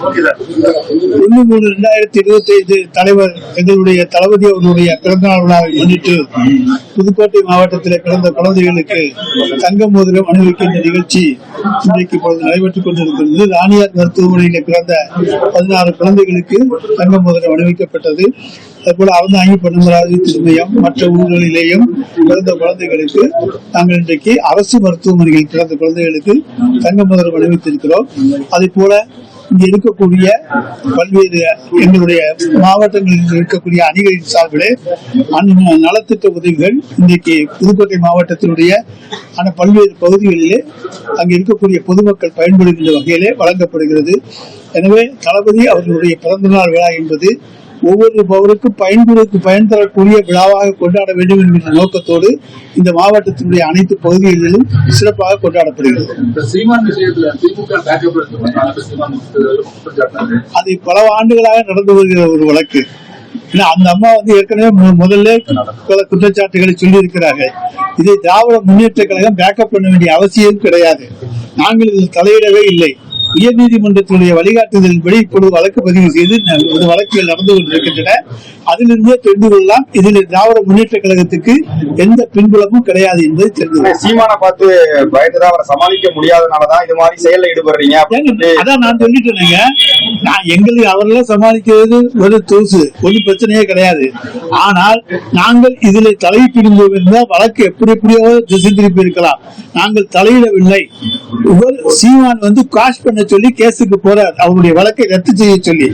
1/3/2025 தலைவர் எங்களுடைய தளபதி அவர்களுடைய பிறந்தநாள் விழாவை முன்னிட்டு புதுக்கோட்டை மாவட்டத்தில் பிறந்த குழந்தைகளுக்கு தங்க மோதிரம் அணிவிக்கின்ற நிகழ்ச்சி இன்றைக்கு நடைபெற்றுக் கொண்டிருக்கிறது. ராணியார் மருத்துவமனையில் பிறந்த 16 குழந்தைகளுக்கு தங்க மோதிரம் அணிவிக்கப்பட்டது. அதுபோல அறந்தாங்கி பொன்னமராவதி திருமயம் மற்ற ஊர்களிலேயும் பிறந்த குழந்தைகளுக்கு நாங்கள் இன்றைக்கு அரசு மருத்துவமனையில் பிறந்த குழந்தைகளுக்கு தங்க மோதிரம் அணிவித்திருக்கிறோம். அதே போல இங்க இருக்கக்கூடிய பல்வேறு எங்களுடைய மாவட்டங்களில் இருக்கக்கூடிய அணிகளின் சார்பிலே நலத்திட்ட உதவிகள் இன்றைக்கு புதுக்கோட்டை மாவட்டத்தினுடைய பல்வேறு பகுதிகளிலே அங்கு இருக்கக்கூடிய பொதுமக்கள் பயன்படுகின்ற வகையிலே வழங்கப்படுகிறது. எனவே தளபதி அவர்களுடைய பிறந்தநாள் விழா என்பது ஒவ்வொரு பவருக்கும் பயன் தரக்கூடிய விழாவாக கொண்டாட வேண்டும் என்கிற நோக்கத்தோடு இந்த மாவட்டத்தினுடைய அனைத்து பகுதிகளிலும் சிறப்பாக கொண்டாடப்படுகிறது. அது பல ஆண்டுகளாக நடந்து வருகிற ஒரு வழக்கு. அந்த அம்மா ஏற்கனவே முதல்ல குற்றச்சாட்டுகளை சொல்லி இருக்கிறார்கள். இதை திராவிட முன்னேற்ற கழகம் பேக்கப் பண்ண வேண்டிய அவசியம் கிடையாது. நாங்கள் இதில் தலையிடவே இல்லை. உயர்நீதிமன்றத்தினுடைய வழிகாட்டுதலின்படி இப்பொழுது வழக்கு பதிவு செய்து வழக்குகள் நடந்து கொண்டிருக்கின்றன. அதிலிருந்தே தெரிந்து கொள்ளலாம் இதில் திராவிட முன்னேற்ற கழகத்துக்கு எந்த பின்புலமும் கிடையாது என்பதை தெரிந்து சீமானை பார்த்து பயந்துதான் அவரை சமாளிக்க முடியாதனாலதான் இது மாதிரி செயலில் ஈடுபடுறீங்க. அதான் நான் சொல்லிட்டேனுங்க. எங்களுக்கு அவரெல்லாம் சமாளிக்கிறது ஒரு தூசு, ஒரு பிரச்சனையே கிடையாது. ஆனால் நாங்கள் இதில் தலையிட்டிருந்தோம் இருந்தால் வழக்கு எப்படியோ திசை திருப்பி இருக்கலாம். நாங்கள் தலையிடவில்லை. சீமான் காஷ் பண்ண சொல்லி கேஸுக்கு போறார், அவருடைய வழக்கை ரத்து செய்ய சொல்லி.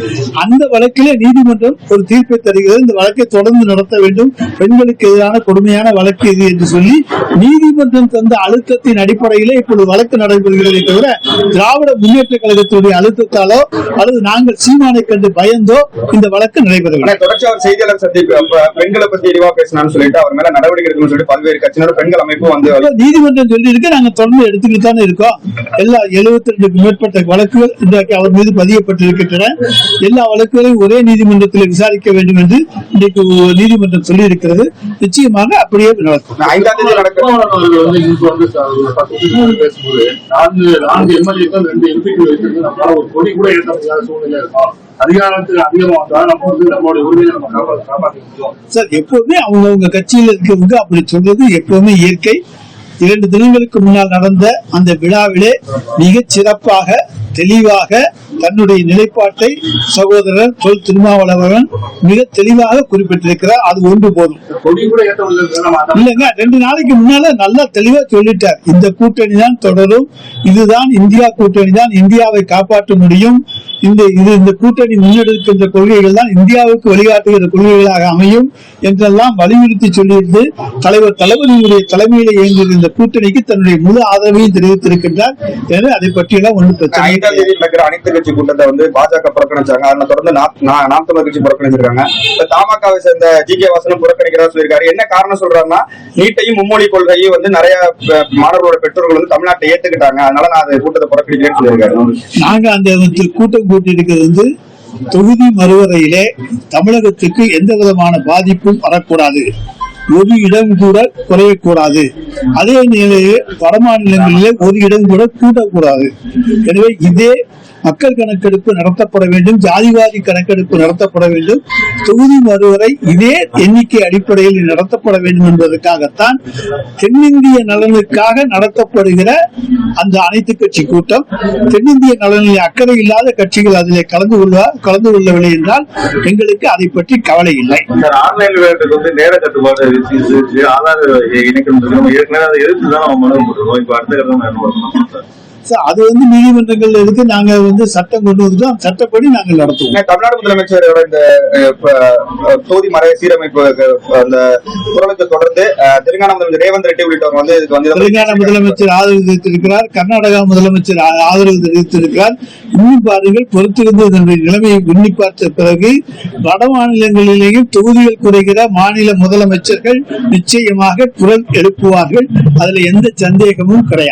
அந்த வழக்கிலே நீதிமன்றம் ஒரு தீர்ப்பை தருகிறது. இந்த வழக்கை தொடர்ந்து நடத்த வேண்டும், பெண்களுக்கு எதிரான கொடுமையான வழக்கு இது என்று சொல்லி நீதிமன்றம் தந்த அழுத்தத்தின் அடிப்படையிலே இப்பொழுது வழக்கு நடைபெறுகிறதே தவிர திராவிட முன்னேற்ற கழகத்துடைய அழுத்தத்தாலோ அல்லது நாங்கள் சீமானை கண்டு பயந்தோ இந்த வழக்கு நடைபெறவில்லை. தொடர்ச்சியாக செய்தியாளர் சந்திப்பு பெண்களை பத்தி தெளிவா பேசினான்னு சொல்லிட்டு அவர் மேல நடவடிக்கை எடுக்கணும்னு சொல்லிட்டு பல்வேறு கட்சியினர் பெண்கள் அமைப்பு நீதிமன்றம் சொல்லி இருக்கு. நாங்க தொடர்ந்து எடுத்துக்கிட்டு தானே இருக்கோம். எல்லா 72க்கும் மேற்பட்ட வழக்குகள் இன்றைக்கு அவர் மீது பதியப்பட்டிருக்கின்றன. எல்லா வழக்குகளையும் ஒரே நீதிமன்றத்தில் விசாரிக்க வேண்டும் என்று இன்றைக்கு நீதிமன்றம் சொல்லி இருக்கிறது. நிச்சயமாக அப்படியே நடக்கும். 5ஆம் தேதி நடக்கும். எப்பவுமே அவங்க கட்சியில் இருக்கிறவங்க அப்படி சொல்றது எப்பவுமே இயற்கை. 2 தினங்களுக்கு முன்னால் நடந்த அந்த விழாவிலே மிகச் சிறப்பாக தெளிவாக தன்னுடைய நிலைப்பாட்டை சகோதரர் தொல் திருமாவளவன் மிக தெளிவாக குறிப்பிட்டிருக்கிறார். அது ஒன்று போதும். இல்லைங்க, 2 நாளைக்கு முன்னால நல்லா தெளிவா சொல்லிட்டார். இந்த கூட்டணி தான் தொடரும், இதுதான் இந்தியா கூட்டணி தான் இந்தியாவை காப்பாற்ற முடியும், இந்த கூட்டணி முன்னெடுக்கின்ற கொள்கைகள் தான் இந்தியாவுக்கு வழிகாட்டுகிற கொள்கைகளாக அமையும் என்றெல்லாம் வலியுறுத்தி சொல்லியிருந்து தலைவர் தளபதியுடைய தலைமையில இயங்குகிற இந்த கூட்டணிக்கு தன்னுடைய முழு ஆதரவையும் தெரிவித்திருக்கின்றார். எனவே அதை பற்றியெல்லாம் ஒன்று பிரச்சனை. 5ஆம் தேதி நடக்கிற அனைத்து கட்சி கூட்டத்தை பாஜக புறக்கணிச்சாங்க. அதனை தொடர்ந்து நாம் தமிழர் கட்சி புறக்கணிச்சிருக்காங்க. தமாகவை சேர்ந்த ஜி.கே. வாசனும் புறக்கணிக்கிறதா சொல்லியிருக்காரு. என்ன காரணம் சொல்றாருன்னா, நீட்டையும் மும்மொழி கொள்கையும் நிறைய மாணவர்களோட பெற்றோர்கள் தமிழ்நாட்டை ஏத்துக்கிட்டாங்க, அதனால நான் அந்த கூட்டத்தை புறக்கணிக்கிறேன்னு சொல்லியிருக்காரு. நாங்க அந்த கூட்டம் கூட்டியிருக்கிறது தொகுதி மறுவரையிலே தமிழகத்துக்கு எந்த விதமான பாதிப்பும் வரக்கூடாது, ஒரு இடம் கூட குறையக்கூடாது. அதே நிலையிலே வட மாநிலங்களிலே ஒரு இடம் கூட கூட்டக்கூடாது. எனவே இதே மக்கள் கணக்கெடுப்பு நடத்தப்பட வேண்டும், ஜாதிவாரி கணக்கெடுப்பு நடத்தப்பட வேண்டும், தொகுதி மறுவரை இதே எண்ணிக்கை அடிப்படையில் நடத்தப்பட வேண்டும் என்பதற்காகத்தான் தென்னிந்திய நலனுக்காக நடத்தப்படுகிற அந்த அனைத்து கட்சி கூட்டம். தென்னிந்திய நலனில் அக்கறை இல்லாத கட்சிகள் அதிலே கலந்து கொள்ளவில்லை என்றால் எங்களுக்கு அதை பற்றி கவலை இல்லை. அது நீதிமன்றங்கள் இருக்கு. நாங்க சட்டம் கொண்டு வந்துட்டோம், சட்டப்படி நாங்கள் நடத்துவோம். தமிழ்நாடு முதலமைச்சரோட இந்த தொகுதி மறை சீரமைப்பு அந்த குரலுக்கு தொடர்ந்து தெலுங்கானா முதலமைச்சர் ரேவந்த் ரெட்டி உள்ளிட்டவர் தெலுங்கானா முதலமைச்சர் ஆதரவு தெரிவித்திருக்கிறார், கர்நாடகா முதலமைச்சர் ஆதரவு தெரிவித்திருக்கிறார். இன்னும் பாருங்கள், பொறுத்திருந்து இதனுடைய நிலைமையை உன்னி பார்த்த பிறகு வட மாநிலங்களிலேயும் தொகுதிகள் குறைகிற மாநில முதலமைச்சர்கள் நிச்சயமாக குரல் எழுப்புவார்கள். அதுல எந்த சந்தேகமும் கிடையாது.